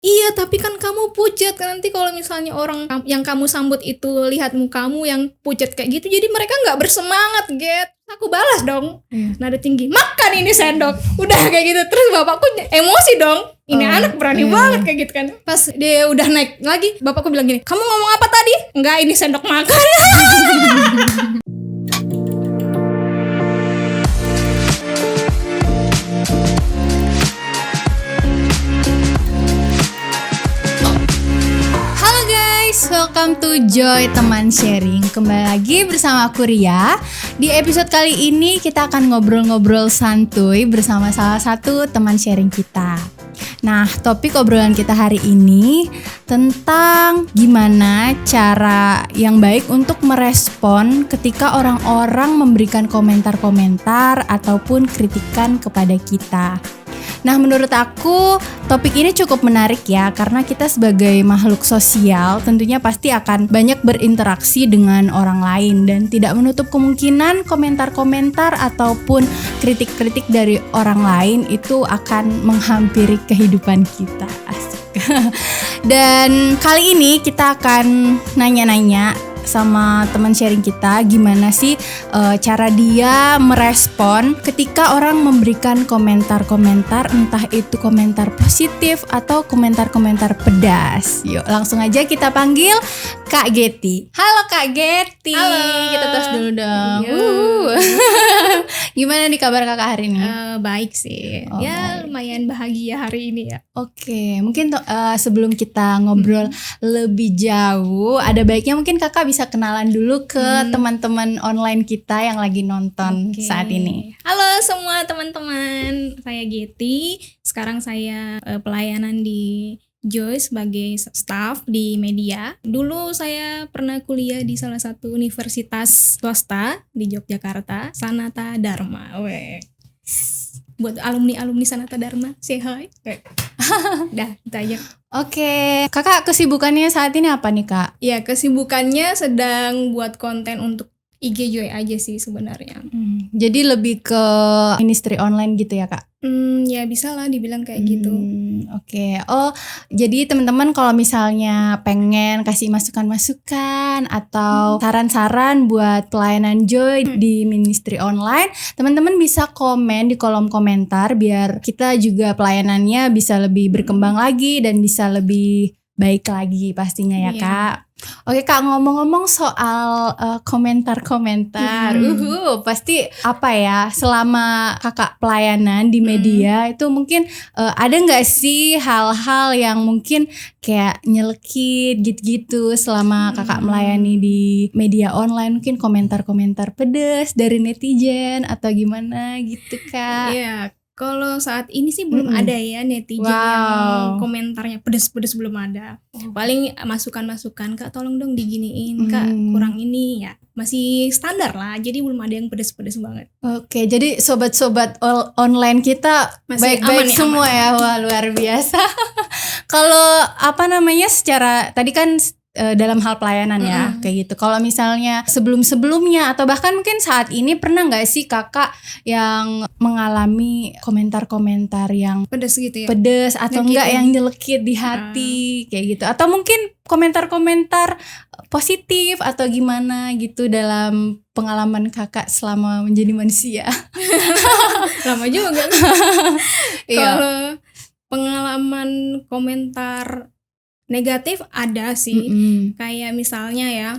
Iya, tapi kan kamu pucet kan, nanti kalau misalnya orang yang kamu sambut itu lihat mukamu yang pucet kayak gitu, jadi mereka nggak bersemangat, Get. Aku balas dong, nada tinggi, makan ini sendok, udah kayak gitu. Terus bapakku emosi dong, ini anak berani banget kayak gitu kan. Pas dia udah naik lagi, bapakku bilang gini, kamu ngomong apa tadi? Enggak, ini sendok makan. Welcome to Joy Teman Sharing. Kembali lagi bersama aku Ria. Di episode kali ini kita akan ngobrol-ngobrol santuy bersama salah satu teman sharing kita. Nah, topik obrolan kita hari ini tentang gimana cara yang baik untuk merespon ketika orang-orang memberikan komentar-komentar ataupun kritikan kepada kita. Nah, menurut aku topik ini cukup menarik ya, karena kita sebagai makhluk sosial tentunya pasti akan banyak berinteraksi dengan orang lain dan tidak menutup kemungkinan komentar-komentar ataupun kritik-kritik dari orang lain itu akan menghampiri kehidupan kita. Asik. Dan kali ini kita akan nanya-nanya sama teman sharing kita gimana sih cara dia merespon ketika orang memberikan komentar-komentar, entah itu komentar positif atau komentar-komentar pedas. Yuk langsung aja kita panggil Kak Getty. Halo Kak Getty. Halo. Kita tos dulu dong. Gimana nih kabar kakak hari ini? Baik sih, ya lumayan bahagia hari ini ya. Oke, mungkin sebelum kita ngobrol lebih jauh, ada baiknya mungkin kakak bisa kenalan dulu ke teman-teman online kita yang lagi nonton saat ini. Halo semua teman-teman, saya Getty. Sekarang saya pelayanan di Joy sebagai staff di media. Dulu saya pernah kuliah di salah satu universitas swasta di Yogyakarta, Sanata Dharma. Buat alumni Sanata Dharma, say hi. Dah, itu aja. Oke, kakak kesibukannya saat ini apa nih kak? Ya, kesibukannya sedang buat konten untuk IG Joy aja sih sebenarnya. Jadi lebih ke ministry online gitu ya kak? Ya bisa lah dibilang kayak gitu. Oke. Oh, jadi teman-teman kalau misalnya pengen kasih masukan-masukan atau saran-saran buat pelayanan Joy di ministry online, teman-teman bisa komen di kolom komentar biar kita juga pelayanannya bisa lebih berkembang lagi dan bisa lebih baik lagi pastinya ya kak. Oke kak, ngomong-ngomong soal komentar-komentar, pasti apa ya, selama kakak pelayanan di media itu mungkin ada nggak sih hal-hal yang mungkin kayak nyelekit gitu-gitu selama kakak melayani di media online, mungkin komentar-komentar pedes dari netizen atau gimana gitu kak? Iya. Kalau saat ini sih belum ada ya netizen yang komentarnya pedes-pedes, belum ada. Paling masukan-masukan, Kak tolong dong diginiin, Kak kurang ini ya. Masih standar lah, jadi belum ada yang pedes-pedes banget. Oke, jadi sobat-sobat online kita masih baik-baik semua aman. Ya, wah luar biasa. Kalau secara tadi kan dalam hal pelayanan ya kayak gitu. Kalau misalnya sebelum-sebelumnya atau bahkan mungkin saat ini pernah nggak sih kakak yang mengalami komentar-komentar yang pedes gitu ya? Pedes atau enggak yang nyelekit di hati kayak gitu? Atau mungkin komentar-komentar positif atau gimana gitu dalam pengalaman kakak selama menjadi manusia? Lama juga. Kalau pengalaman komentar negatif ada sih, kayak misalnya ya,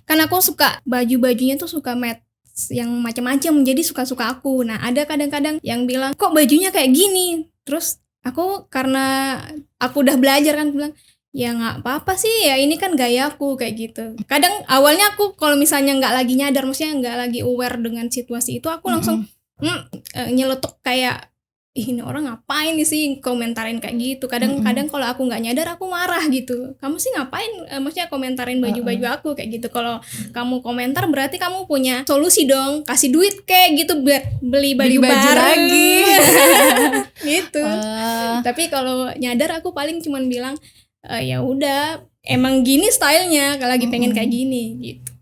kan aku suka baju-bajunya tuh suka match yang macam-macam, jadi suka-suka aku. Nah ada kadang-kadang yang bilang kok bajunya kayak gini, terus aku karena aku udah belajar kan bilang ya nggak apa-apa sih ya, ini kan gayaku kayak gitu. Kadang awalnya aku kalau misalnya nggak lagi nyadar, maksudnya nggak lagi aware dengan situasi itu, aku langsung nyeletuk kayak ini orang ngapain nih sih komentarin kayak gitu. Kadang-kadang kalau aku nggak nyadar aku marah gitu. Kamu sih ngapain maksudnya komentarin baju-baju aku kayak gitu. Kalau kamu komentar berarti kamu punya solusi dong, kasih duit kayak gitu buat beli baju baru lagi. Gitu. Tapi kalau nyadar aku paling cuman bilang ya udah emang gini stylenya, kalau lagi pengen kayak gini gitu.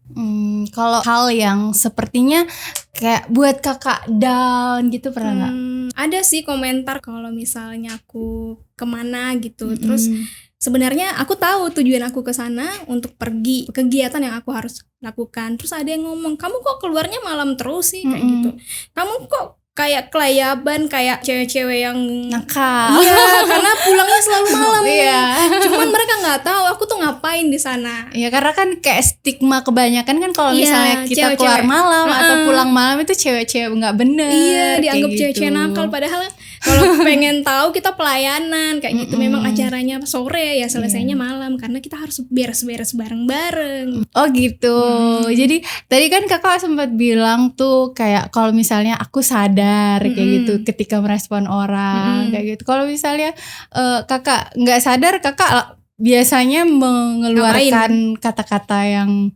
Kalau hal yang sepertinya kayak buat kakak down gitu pernah nggak? Ada sih komentar kalau misalnya aku kemana gitu, terus sebenarnya aku tahu tujuan aku ke sana untuk pergi kegiatan yang aku harus lakukan. Terus ada yang ngomong, kamu kok keluarnya malam terus sih, kayak gitu. Kamu kok kayak kelayaban, kayak cewek-cewek yang nakal. Iya, karena pulangnya selalu malam. Iya. Cuman mereka nggak tahu aku tuh ngapain di sana. Ya karena kan kayak stigma kebanyakan kan kalau misalnya kita keluar malam atau pulang malam itu cewek-cewek nggak bener. Iya, dianggap cewek-cewek nakal. Padahal kalau pengen tahu kita pelayanan kayak gitu. Memang acaranya sore ya, selesainya malam karena kita harus beres-beres bareng-bareng. Oh gitu. Jadi tadi kan kakak sempat bilang tuh kayak kalau misalnya aku sadar kayak gitu ketika merespon orang kayak gitu. Kalau misalnya kakak nggak sadar, kakak biasanya mengeluarkan kata-kata yang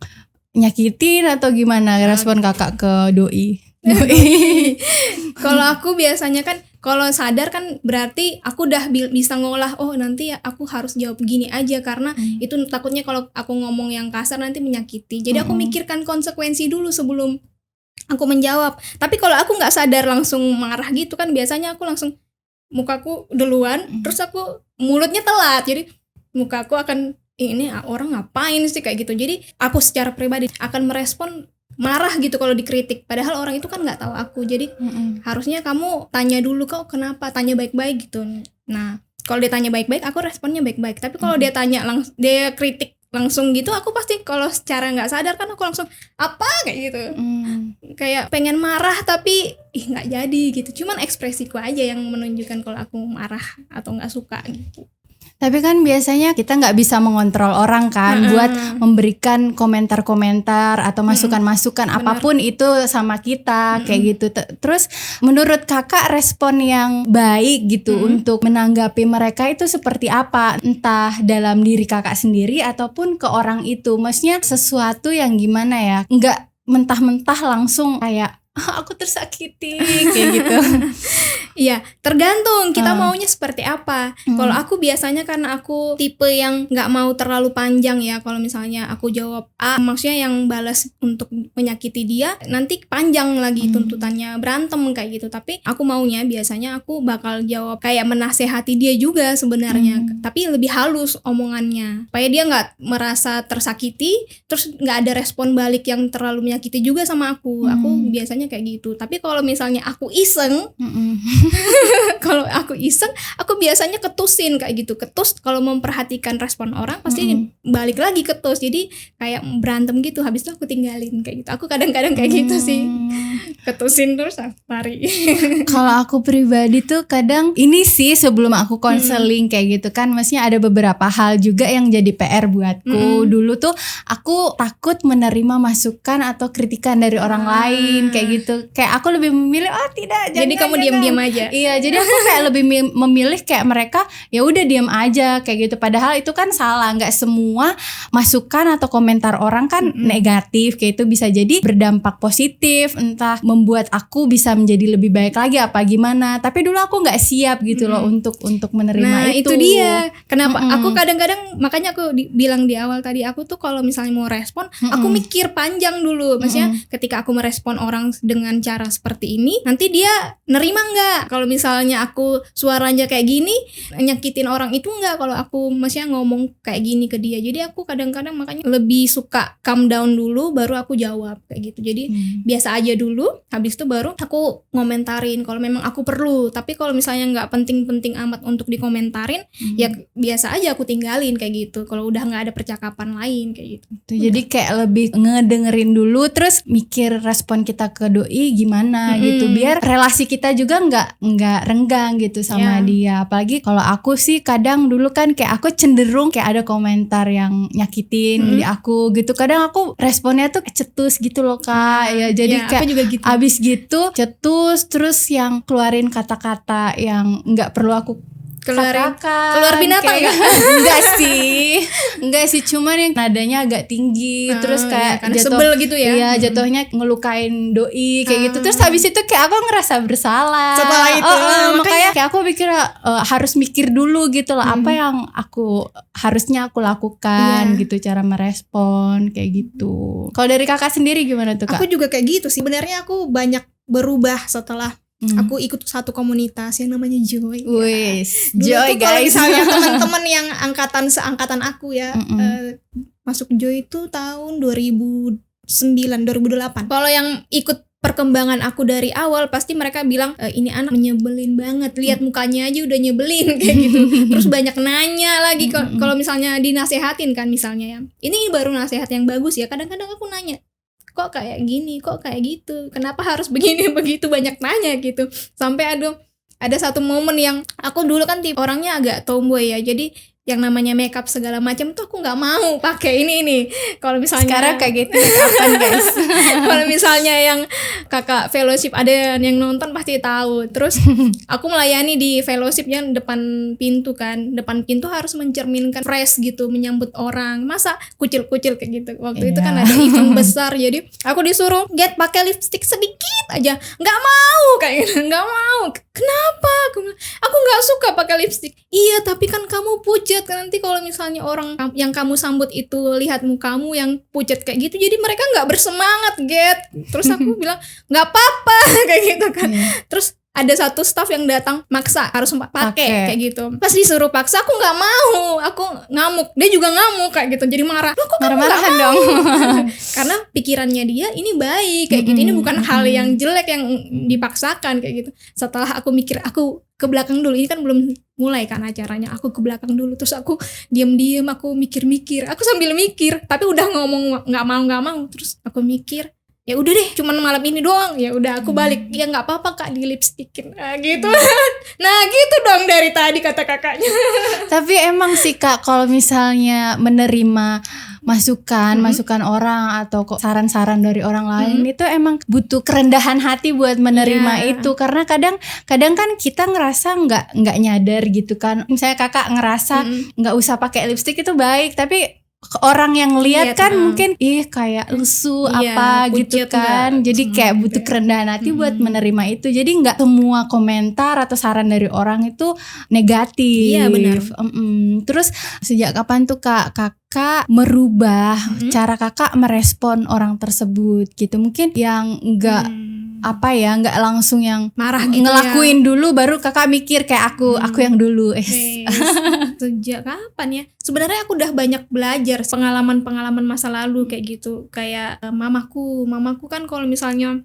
nyakitin atau gimana respon kakak ke doi? Kalau aku biasanya kan kalau sadar kan berarti aku udah bisa ngolah, oh nanti aku harus jawab gini aja karena itu takutnya kalau aku ngomong yang kasar nanti menyakiti. Jadi aku mikirkan konsekuensi dulu sebelum aku menjawab. Tapi kalau aku nggak sadar langsung marah gitu kan, biasanya aku langsung mukaku duluan, terus aku mulutnya telat. Jadi mukaku akan ini orang ngapain sih kayak gitu. Jadi aku secara pribadi akan merespon marah gitu kalau dikritik. Padahal orang itu kan nggak tahu aku. Jadi harusnya kamu tanya dulu kok kenapa, tanya baik-baik gitu. Nah kalau dia tanya baik-baik, aku responnya baik-baik. Tapi kalau dia tanya dia kritik langsung gitu, aku pasti kalau secara nggak sadar kan aku langsung apa kayak gitu. Kayak pengen marah tapi nggak jadi gitu. Cuman ekspresiku aja yang menunjukkan kalau aku marah atau nggak suka gitu. Tapi kan biasanya kita nggak bisa mengontrol orang kan buat memberikan komentar-komentar atau masukan-masukan apapun itu sama kita kayak gitu. Terus menurut kakak respon yang baik gitu untuk menanggapi mereka itu seperti apa? Entah dalam diri kakak sendiri ataupun ke orang itu. Maksudnya sesuatu yang gimana ya? Nggak mentah-mentah langsung kayak aku tersakiti kayak gitu. Iya, tergantung kita maunya seperti apa. Kalau aku biasanya karena aku tipe yang nggak mau terlalu panjang ya. Kalau misalnya aku jawab A, maksudnya yang balas untuk menyakiti dia, nanti panjang lagi tuntutannya, berantem kayak gitu. Tapi aku maunya biasanya aku bakal jawab kayak menasehati dia juga sebenarnya, tapi lebih halus omongannya, supaya dia nggak merasa tersakiti, terus nggak ada respon balik yang terlalu menyakiti juga sama aku. Aku biasanya kayak gitu. Tapi kalau misalnya aku iseng, kalau aku iseng, aku biasanya ketusin kayak gitu. Ketus kalau memperhatikan respon orang pasti balik lagi ketus. Jadi kayak berantem gitu. Habis itu aku tinggalin kayak gitu. Aku kadang-kadang kayak gitu sih. Ketusin terus lari. Kalau aku pribadi tuh kadang ini sih sebelum aku konseling kayak gitu kan, maksudnya ada beberapa hal juga yang jadi PR buatku. Dulu tuh aku takut menerima masukan atau kritikan dari orang lain kayak gitu. Kayak aku lebih memilih tidak, jadi kamu diam-diam aja. Iya, jadi aku kayak lebih memilih kayak mereka ya udah diam aja kayak gitu. Padahal itu kan salah. Nggak semua masukan atau komentar orang kan negatif kayak itu, bisa jadi berdampak positif, entah membuat aku bisa menjadi lebih baik lagi apa gimana. Tapi dulu aku nggak siap gitu loh untuk menerima nah, itu. Itu dia. Kenapa aku kadang-kadang, makanya aku bilang di awal tadi, aku tuh kalau misalnya mau respon, aku mikir panjang dulu. Maksudnya ketika aku merespon orang dengan cara seperti ini, nanti dia nerima nggak? Kalau misalnya aku suaranya kayak gini, nyakitin orang itu nggak kalau aku maksudnya ngomong kayak gini ke dia. Jadi aku kadang-kadang makanya lebih suka calm down dulu baru aku jawab kayak gitu. Jadi biasa aja dulu, habis itu baru aku ngomentarin kalau memang aku perlu. Tapi kalau misalnya nggak penting-penting amat untuk dikomentarin, ya biasa aja aku tinggalin kayak gitu. Kalau udah nggak ada percakapan lain kayak gitu. Jadi kayak lebih ngedengerin dulu, terus mikir respon kita ke doi gimana gitu, biar relasi kita juga nggak renggang gitu sama dia. Apalagi kalau aku sih kadang dulu kan kayak aku cenderung kayak ada komentar yang nyakitin di aku gitu, kadang aku responnya tuh cetus gitu loh Kak. Ya jadi kayak juga gitu. Abis gitu cetus, terus yang keluarin kata-kata yang nggak perlu aku keluar binatang kayak, enggak sih cuman yang nadanya agak tinggi, terus kayak jatuh sebel gitu ya. Iya, jatuhnya ngelukain doi kayak gitu. Terus habis itu kayak aku ngerasa bersalah setelah itu. Makanya kayak aku pikir harus mikir dulu gitu loh, apa yang harusnya aku lakukan gitu, cara merespon kayak gitu. Kalau dari kakak sendiri gimana tuh Kak? Aku juga kayak gitu sih. Sebenarnya aku banyak berubah setelah Aku ikut satu komunitas yang namanya Joy. Wis, Joy guys. Kalau misalnya teman-teman yang seangkatan aku ya, masuk Joy itu tahun 2009, 2008. Kalau yang ikut perkembangan aku dari awal pasti mereka bilang ini anak nyebelin banget, lihat mukanya aja udah nyebelin kayak gitu. Terus banyak nanya lagi kalau misalnya dinasehatin kan, misalnya ya, ini baru nasihat yang bagus ya, kadang-kadang aku nanya, kok kayak gini, kok kayak gitu, kenapa harus begini begitu, banyak nanya gitu. Sampai ada satu momen yang aku dulu kan tipe orangnya agak tomboy ya, jadi yang namanya makeup segala macam tuh aku nggak mau pakai ini. Kalau misalnya sekarang kayak gitu kapan guys? Kalau misalnya yang kakak fellowship ada yang nonton pasti tahu. Terus aku melayani di fellowshipnya depan pintu kan, depan pintu harus mencerminkan fresh gitu, menyambut orang, masa kucil-kucil kayak gitu. Waktu itu kan ada event besar, jadi aku disuruh get pakai lipstick sedikit aja, nggak mau kayak gitu, nggak mau. Kenapa? Aku nggak suka pakai lipstick. Iya, tapi kan kamu pucat, kan nanti kalau misalnya orang yang kamu sambut itu lihat mukamu yang pucat kayak gitu, jadi mereka nggak bersemangat, get. Terus aku bilang nggak apa-apa kayak gitu kan. Terus ada satu staff yang datang maksa harus pakai kayak gitu. Pas disuruh paksa aku nggak mau, aku ngamuk, dia juga ngamuk kayak gitu, jadi marah. Loh, kok kamu nggak mau? Dong. Karena pikirannya dia ini baik kayak gitu, ini bukan hal yang jelek yang dipaksakan kayak gitu. Setelah aku mikir, aku ke belakang dulu, ini kan belum mulai kan acaranya, aku ke belakang dulu, terus aku diam-diam, aku mikir-mikir, aku sambil mikir, tapi udah ngomong nggak mau, terus aku mikir, ya udah deh, cuman malam ini doang, ya udah aku balik, ya nggak apa-apa kak, di lipstickin, gitu. Nah gitu dong dari tadi kata kakaknya. Tapi emang sih kak, kalau misalnya menerima masukan orang atau kok saran-saran dari orang lain itu emang butuh kerendahan hati buat menerima itu, karena kadang kan kita ngerasa nggak nyadar gitu kan, misalnya kakak ngerasa nggak usah pakai lipstick itu baik, tapi orang yang lihat kan mungkin kayak lusuh apa gitu kan, jadi kayak butuh kerendahan hati buat menerima itu. Jadi nggak semua komentar atau saran dari orang itu negatif. Iya benar. Terus sejak kapan tuh kakak merubah cara kakak merespon orang tersebut gitu? Mungkin yang nggak nggak langsung yang marah gitu, ngelakuin dulu baru kakak mikir kayak aku yang dulu. Sejak kapan ya? Sebenarnya aku udah banyak belajar pengalaman masa lalu kayak gitu. Kayak mamaku kan kalau misalnya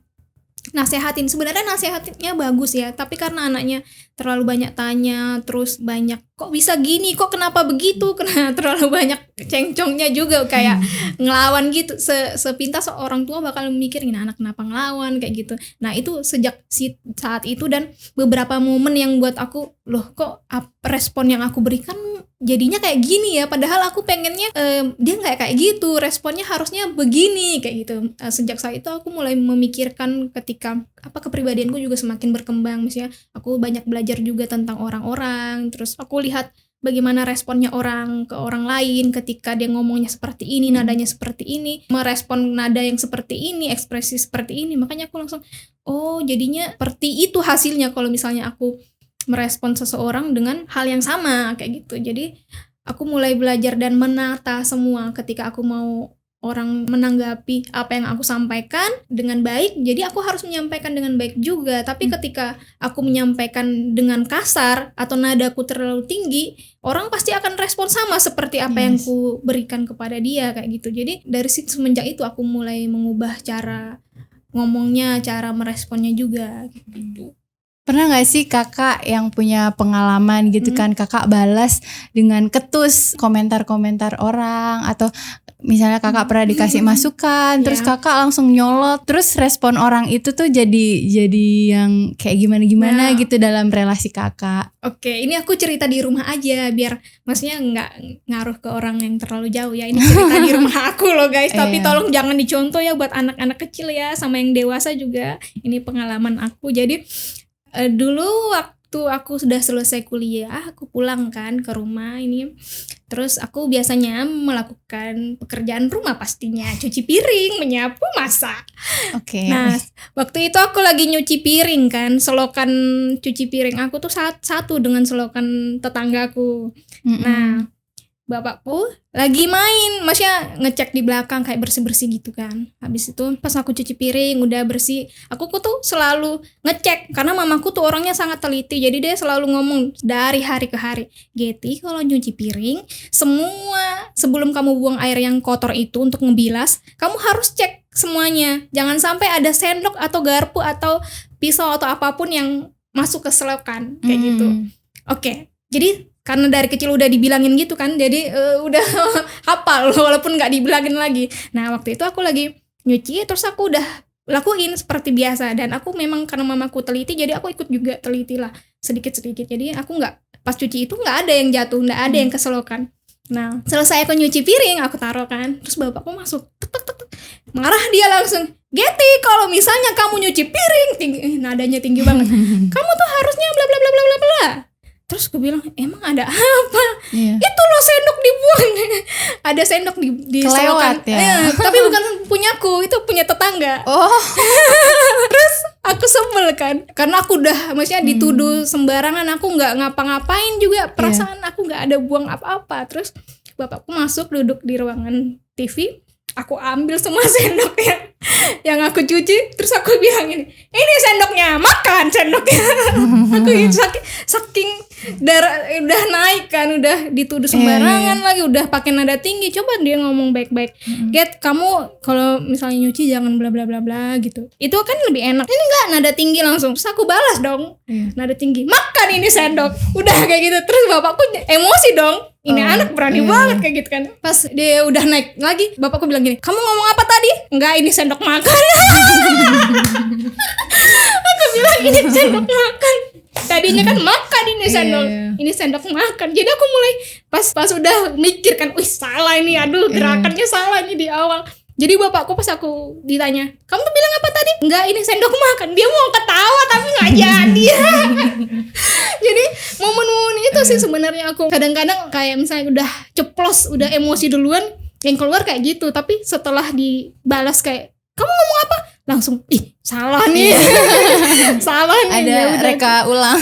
nasehatin, sebenarnya nasehatinnya bagus ya, tapi karena anaknya terlalu banyak tanya, terus banyak kok bisa gini, kok kenapa begitu, karena terlalu banyak cengcongnya juga, kayak ngelawan gitu. Sepintas orang tua bakal mikir, ini anak kenapa ngelawan kayak gitu. Nah itu sejak saat itu, dan beberapa momen yang buat aku, loh kok respon yang aku berikan jadinya kayak gini ya, padahal aku pengennya dia nggak kayak gitu, responnya harusnya begini kayak gitu. Sejak saat itu aku mulai memikirkan, ketika kepribadianku juga semakin berkembang, misalnya aku banyak belajar juga tentang orang-orang, terus aku lihat bagaimana responnya orang ke orang lain ketika dia ngomongnya seperti ini, nadanya seperti ini, merespon nada yang seperti ini, ekspresi seperti ini. Makanya aku langsung, oh jadinya seperti itu hasilnya kalau misalnya aku merespon seseorang dengan hal yang sama kayak gitu. Jadi aku mulai belajar dan menata semua ketika aku mau orang menanggapi apa yang aku sampaikan dengan baik, jadi aku harus menyampaikan dengan baik juga. Tapi ketika aku menyampaikan dengan kasar atau nadaku terlalu tinggi, orang pasti akan respon sama seperti apa yang ku berikan kepada dia kayak gitu. Jadi dari situ, semenjak itu aku mulai mengubah cara ngomongnya, cara meresponnya juga gitu. Pernah gak sih kakak yang punya pengalaman gitu kan, kakak balas dengan ketus komentar-komentar orang, atau misalnya kakak pernah dikasih masukan terus kakak langsung nyolot, terus respon orang itu tuh jadi yang kayak gimana gitu dalam relasi kakak? Oke, ini aku cerita di rumah aja biar maksudnya nggak ngaruh ke orang yang terlalu jauh ya. Ini cerita di rumah aku loh guys, tapi tolong jangan dicontoh ya buat anak-anak kecil ya, sama yang dewasa juga. Ini pengalaman aku. Jadi dulu waktu aku sudah selesai kuliah, aku pulang kan ke rumah ini. Terus aku biasanya melakukan pekerjaan rumah pastinya, cuci piring, menyapu, masak. Oke. Nah, waktu itu aku lagi nyuci piring kan, selokan cuci piring aku tuh satu dengan selokan tetanggaku. Nah, bapakku lagi main, maksudnya ngecek di belakang kayak bersih-bersih gitu kan. Habis itu pas aku cuci piring udah bersih, aku tuh selalu ngecek karena mamaku tuh orangnya sangat teliti. Jadi dia selalu ngomong dari hari ke hari, Getty kalau nyuci piring semua sebelum kamu buang air yang kotor itu untuk ngebilas, kamu harus cek semuanya. Jangan sampai ada sendok atau garpu atau pisau atau apapun yang masuk ke selokan kayak gitu. Oke. Jadi karena dari kecil udah dibilangin gitu kan, jadi udah hafal walaupun nggak dibilangin lagi. Nah waktu itu aku lagi nyuci, terus aku udah lakuin seperti biasa, dan aku memang karena mamaku teliti, jadi aku ikut juga teliti lah sedikit-sedikit. Jadi aku nggak, pas cuci itu nggak ada yang jatuh, nggak ada yang keselokan. Nah selesai aku nyuci piring, aku taruh kan, terus bapakku masuk, tek, marah dia langsung, Getty kalau misalnya kamu nyuci piring, nadanya tinggi banget, kamu tuh harusnya bla bla bla bla bla bla. Terus gue bilang, emang ada apa? Itu loh sendok dibuang. Ada sendok di selokan. Ya? Tapi bukan punyaku, itu punya tetangga. Terus aku sebel kan, karena aku udah maksudnya dituduh sembarangan, aku nggak ngapa-ngapain juga, perasaan aku nggak ada buang apa-apa. Terus bapakku masuk duduk di ruangan TV, aku ambil semua sendoknya yang aku cuci, terus aku bilang ini sendoknya, makan sendoknya. Aku saking darah udah naik kan, udah dituduh sembarangan lagi, udah pakai nada tinggi. Coba dia ngomong baik-baik, Get, kamu kalau misalnya nyuci jangan bla bla bla bla gitu, itu kan lebih enak. Ini enggak, nada tinggi langsung. Terus aku balas dong, nada tinggi, makan ini sendok. Udah kayak gitu. Terus bapakku emosi dong, ini anak berani banget kayak gitu kan. Pas dia udah naik lagi, bapakku bilang gini, kamu ngomong apa tadi? Enggak, ini sendok makan. Aku bilang ini sendok makan. Tadinya kan makan ini sendok, ini sendok makan. Jadi aku mulai pas udah mikir kan, wih salah ini, aduh gerakannya salah ini di awal. Jadi bapakku pas aku ditanya, kamu tuh bilang apa tadi? Enggak, ini sendok makan. Dia mau ketawa tapi nggak jadi. Jadi momen-momen itu sih sebenarnya aku kadang-kadang kayak misalnya udah ceplos, udah emosi duluan, yang keluar kayak gitu. Tapi setelah dibalas kayak, kamu ngomong apa? Langsung, salah nih. Salah nih. Ada reka ulang.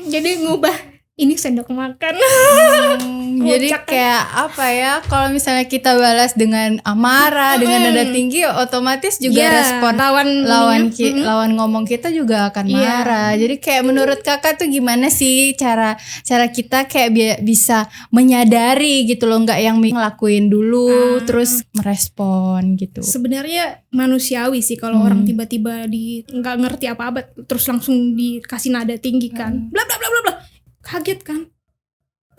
Jadi ngubah, ini sendok makan. Jadi kayak apa ya, kalau misalnya kita balas dengan amarah, dengan nada tinggi, otomatis juga respon lawan ngomong kita juga akan marah. Jadi kayak menurut kakak tuh gimana sih cara kita kayak bisa menyadari gitu loh, nggak yang ngelakuin dulu terus merespon gitu. Sebenarnya manusiawi sih kalau orang tiba-tiba nggak ngerti apa-apa terus langsung dikasih nada tinggi kan, bla bla bla bla bla, kaget kan.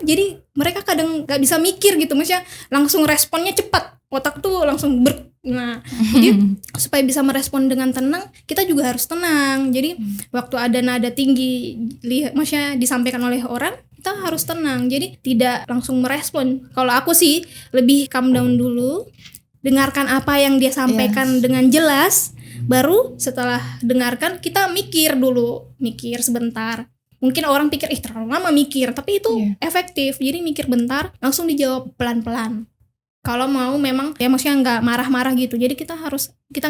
Jadi mereka kadang nggak bisa mikir gitu, maksudnya langsung responnya cepat, otak tuh langsung jadi supaya bisa merespon dengan tenang, kita juga harus tenang. Jadi waktu ada nada tinggi, maksudnya disampaikan oleh orang, kita harus tenang. Jadi tidak langsung merespon. Kalau aku sih lebih calm down dulu, dengarkan apa yang dia sampaikan dengan jelas, baru setelah dengarkan kita mikir sebentar. Mungkin orang pikir terlalu lama mikir, tapi itu efektif. Jadi mikir bentar, langsung dijawab pelan-pelan. Kalau mau memang ya maksudnya nggak marah-marah gitu. Jadi kita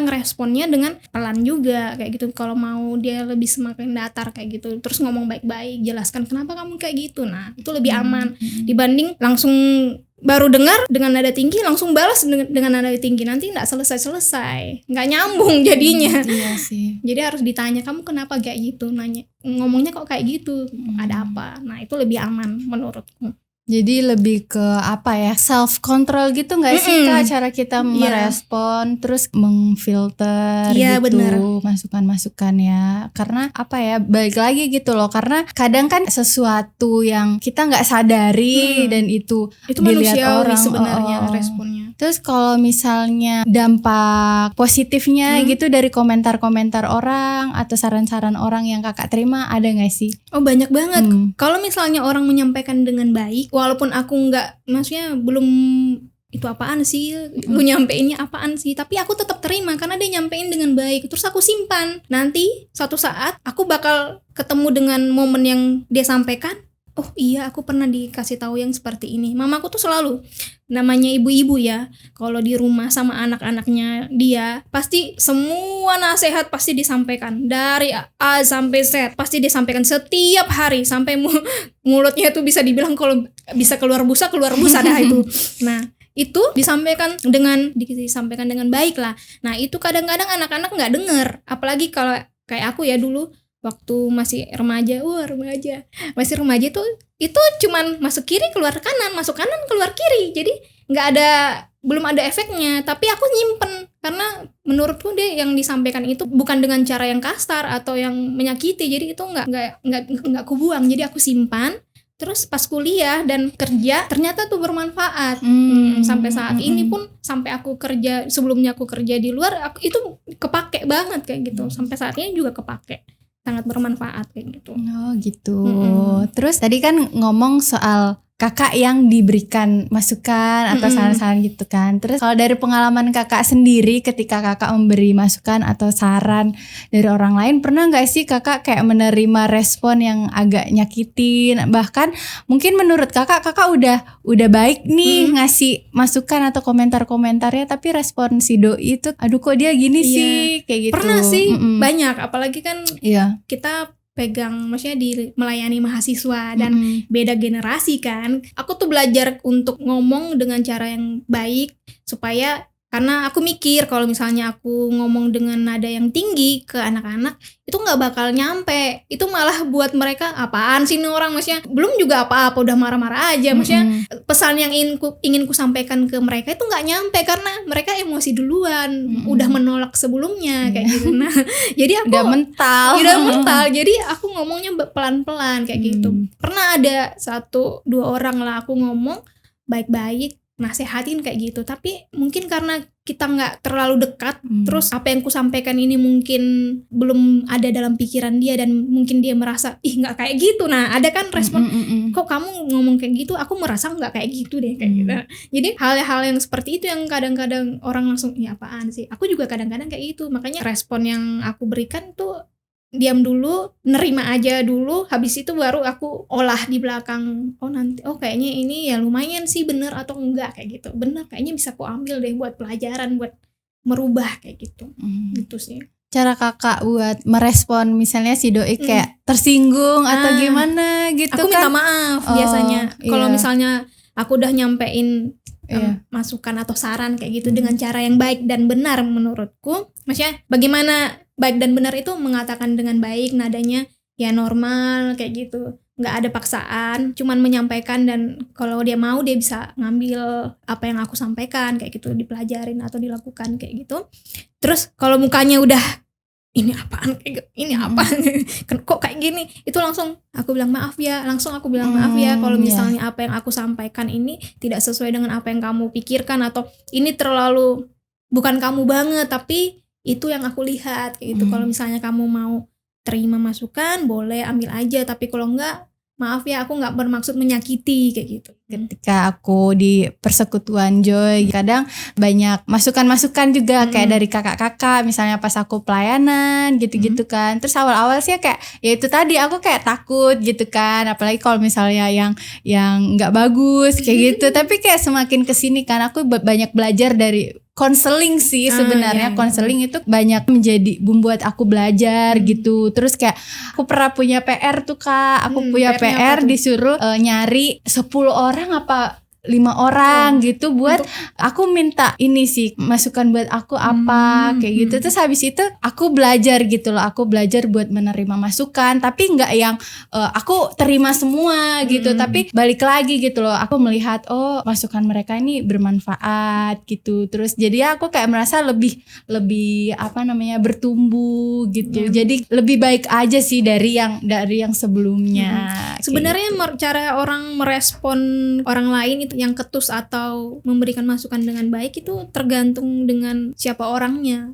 ngeresponnya dengan pelan juga kayak gitu. Kalau mau dia lebih semakin datar kayak gitu, terus ngomong baik-baik, jelaskan kenapa kamu kayak gitu. Nah itu lebih aman dibanding langsung baru dengar dengan nada tinggi langsung balas dengan nada tinggi, nanti nggak selesai, nggak nyambung jadinya. Iya sih. Jadi harus ditanya, kamu kenapa kayak gitu, nanya ngomongnya kok kayak gitu, ada apa. Nah itu lebih aman menurutku. Jadi lebih ke apa ya, self control gitu nggak sih Kak, cara kita merespon, terus mengfilter gitu masukan-masukan ya. Karena apa ya, balik lagi gitu loh, karena kadang kan sesuatu yang kita nggak sadari dan itu dilihat orang sebenarnya responnya. Terus kalau misalnya dampak positifnya gitu dari komentar-komentar orang atau saran-saran orang yang kakak terima, ada nggak sih? Oh banyak banget. Kalau misalnya orang menyampaikan dengan baik, walaupun aku nggak, maksudnya belum itu apaan sih, lu nyampeinnya apaan sih, tapi aku tetap terima karena dia nyampein dengan baik. Terus aku simpan, nanti suatu saat aku bakal ketemu dengan momen yang dia sampaikan, oh iya aku pernah dikasih tahu yang seperti ini. Mamaku tuh selalu, namanya ibu-ibu ya, kalau di rumah sama anak-anaknya dia pasti semua nasihat pasti disampaikan dari A sampai Z, pasti disampaikan setiap hari sampai mulutnya tuh bisa dibilang kalau bisa keluar busa dah itu. Nah itu disampaikan dengan baik lah. Nah itu kadang-kadang anak-anak nggak dengar, apalagi kalau kayak aku ya dulu waktu masih remaja, masih remaja tuh itu cuman masuk kiri keluar kanan, masuk kanan keluar kiri, jadi belum ada efeknya, tapi aku nyimpen karena menurutku deh yang disampaikan itu bukan dengan cara yang kasar atau yang menyakiti, jadi itu nggak aku buang, jadi aku simpan. Terus pas kuliah dan kerja ternyata tuh bermanfaat. Sampai saat ini pun, sampai aku kerja, sebelumnya aku kerja di luar, itu kepake banget kayak gitu. Sampai saat ini juga kepake, sangat bermanfaat kayak gitu. Oh gitu. Terus tadi kan ngomong soal kakak yang diberikan masukan atau saran-saran gitu kan. Terus kalau dari pengalaman kakak sendiri ketika kakak memberi masukan atau saran dari orang lain, pernah gak sih kakak kayak menerima respon yang agak nyakitin? Bahkan mungkin menurut kakak udah baik nih ngasih masukan atau komentar-komentarnya, tapi respon si doi itu aduh kok dia gini sih, kayak gitu. Pernah sih, banyak, apalagi kan kita pegang, maksudnya melayani mahasiswa dan beda generasi kan. Aku tuh belajar untuk ngomong dengan cara yang baik, supaya, karena aku mikir kalau misalnya aku ngomong dengan nada yang tinggi ke anak-anak itu nggak bakal nyampe, itu malah buat mereka apaan sih ini orang, maksudnya belum juga apa-apa udah marah-marah aja, maksudnya pesan yang ingin ku sampaikan ke mereka itu nggak nyampe karena mereka emosi duluan, udah menolak sebelumnya kayak gitu. Nah jadi aku udah mental, jadi aku ngomongnya pelan-pelan kayak gitu. Pernah ada 1-2 orang lah aku ngomong baik-baik, nasehatin kayak gitu, tapi mungkin karena kita nggak terlalu dekat, terus apa yang ku sampaikan ini mungkin belum ada dalam pikiran dia dan mungkin dia merasa ih nggak kayak gitu. Nah ada kan respon, kok kamu ngomong kayak gitu, aku merasa nggak kayak gitu deh kayak gitu. Jadi hal-hal yang seperti itu yang kadang-kadang orang langsung ya apaan sih, aku juga kadang-kadang kayak gitu. Makanya respon yang aku berikan tuh diam dulu, nerima aja dulu, habis itu baru aku olah di belakang. Oh kayaknya ini ya lumayan sih, bener atau enggak kayak gitu. Bener, kayaknya bisa aku ambil deh buat pelajaran, buat merubah kayak gitu. Gitu sih. Cara kakak buat merespon misalnya si doi kayak tersinggung atau gimana gitu aku kan? Aku minta maaf biasanya. Kalau misalnya aku udah nyampein masukan atau saran kayak gitu dengan cara yang baik dan benar menurutku. Maksudnya bagaimana baik dan benar itu mengatakan dengan baik, nadanya ya normal kayak gitu, nggak ada paksaan, cuman menyampaikan, dan kalau dia mau dia bisa ngambil apa yang aku sampaikan kayak gitu, dipelajarin atau dilakukan kayak gitu. Terus kalau mukanya udah ini apaan kayak ini apaan kok kayak gini, itu langsung aku bilang maaf ya, kalau misalnya apa yang aku sampaikan ini tidak sesuai dengan apa yang kamu pikirkan, atau ini terlalu bukan kamu banget, tapi itu yang aku lihat kayak gitu. Kalau misalnya kamu mau terima masukan boleh ambil aja, tapi kalau enggak maaf ya, aku nggak bermaksud menyakiti kayak gitu. Ketika aku di persekutuan Joy, kadang banyak masukan-masukan juga kayak dari kakak-kakak, misalnya pas aku pelayanan gitu-gitu kan. Terus awal-awal sih kayak ya itu tadi, aku kayak takut gitu kan, apalagi kalau misalnya yang nggak bagus kayak gitu. Tapi kayak semakin kesini kan aku banyak belajar dari konseling sih sebenarnya. Konseling itu banyak menjadi buat aku belajar gitu. Terus kayak aku pernah punya PR tuh Kak, aku punya PR disuruh nyari 10 orang apa 5 orang gitu buat aku minta ini sih masukan buat aku apa kayak gitu. Terus habis itu aku belajar gitu loh, aku belajar buat menerima masukan, tapi nggak yang aku terima semua gitu, tapi balik lagi gitu loh, aku melihat oh masukan mereka ini bermanfaat gitu. Terus jadi aku kayak merasa lebih apa namanya bertumbuh gitu. Jadi lebih baik aja sih dari yang sebelumnya. Sebenarnya gitu. Cara orang merespon orang lain itu yang ketus atau memberikan masukan dengan baik itu tergantung dengan siapa orangnya.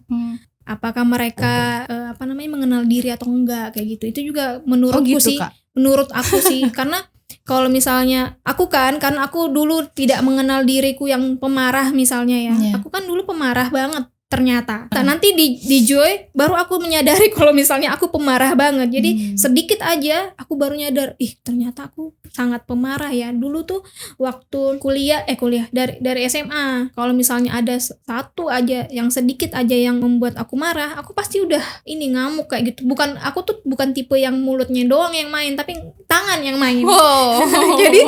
Apakah mereka mengenal diri atau enggak kayak gitu. Itu juga menurutku gitu, sih, Kak? menurut aku sih karena kalau misalnya aku karena aku dulu tidak mengenal diriku yang pemarah misalnya ya. Aku kan dulu pemarah banget. ternyata. Nanti di Joy baru aku menyadari kalau misalnya aku pemarah banget. Jadi sedikit aja aku baru nyadar, ternyata aku sangat pemarah ya. Dulu tuh waktu kuliah dari SMA, kalau misalnya ada satu aja yang sedikit aja yang membuat aku marah, aku pasti udah ngamuk kayak gitu. Aku tuh bukan tipe yang mulutnya doang yang main, tapi tangan yang main. Jadi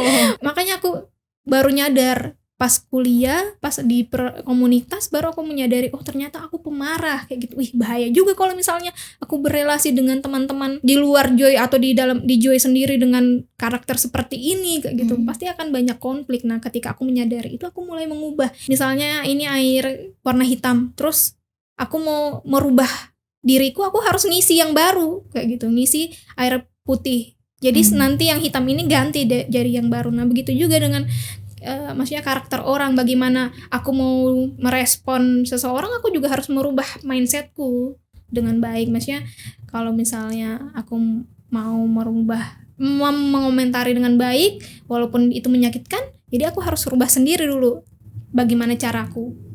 makanya aku baru nyadar pas kuliah, pas di komunitas, baru aku menyadari, ternyata aku pemarah kayak gitu. Bahaya juga kalau misalnya aku berelasi dengan teman-teman di luar Joy atau di Joy sendiri dengan karakter seperti ini kayak gitu. Pasti akan banyak konflik. Nah, ketika aku menyadari itu, aku mulai mengubah. Misalnya ini air warna hitam, terus aku mau merubah diriku, aku harus ngisi yang baru kayak gitu, ngisi air putih. Jadi nanti yang hitam ini ganti jadi yang baru. Nah, begitu juga dengan maksudnya karakter orang, bagaimana aku mau merespon seseorang, aku juga harus merubah mindsetku dengan baik. Maksudnya kalau misalnya aku mau mengomentari dengan baik walaupun itu menyakitkan, jadi aku harus rubah sendiri dulu bagaimana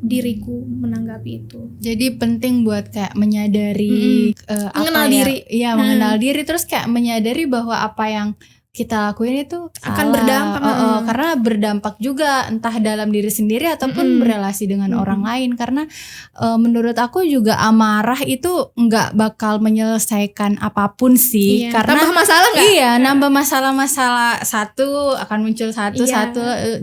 diriku menanggapi itu. Jadi penting buat kayak menyadari mengenal diri. Iya, mengenal diri, terus kayak menyadari bahwa apa yang kita lakuin itu akan berdampak, karena berdampak juga entah dalam diri sendiri ataupun berelasi dengan orang lain. Karena menurut aku juga amarah itu nggak bakal menyelesaikan apapun sih. Karena tambah masalah nggak? Iya, nambah masalah satu akan muncul satu.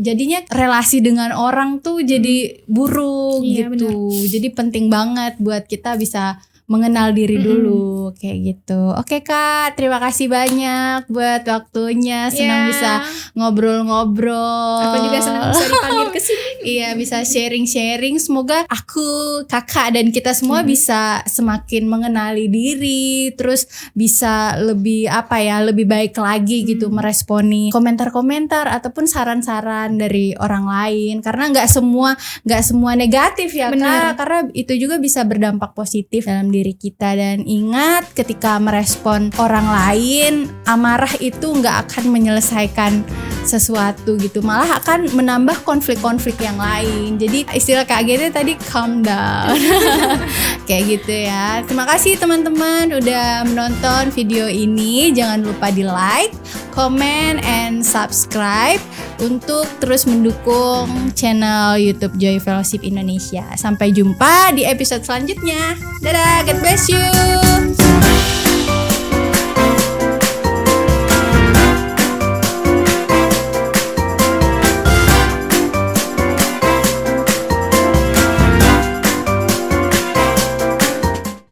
Jadinya relasi dengan orang tuh jadi buruk gitu. Benar. Jadi penting banget buat kita bisa mengenal diri dulu kayak gitu. Oke Kak, terima kasih banyak buat waktunya. Senang bisa ngobrol-ngobrol. Aku juga senang bisa dipanggil ke sini. Iya, bisa sharing-sharing. Semoga aku, Kakak dan kita semua bisa semakin mengenali diri, terus bisa lebih lebih baik lagi gitu meresponi komentar-komentar ataupun saran-saran dari orang lain. Karena nggak semua negatif ya. Benar. Kak, karena itu juga bisa berdampak positif dalam diri kita. Dan ingat, ketika merespon orang lain, amarah itu nggak akan menyelesaikan sesuatu gitu, malah akan menambah konflik-konflik yang lain. Jadi istilah KGT tadi calm down. Kayak gitu ya. Terima kasih teman-teman udah menonton video ini. Jangan lupa di like, comment, and subscribe untuk terus mendukung channel YouTube Joy Fellowship Indonesia. Sampai jumpa di episode selanjutnya. Dadah, God bless you.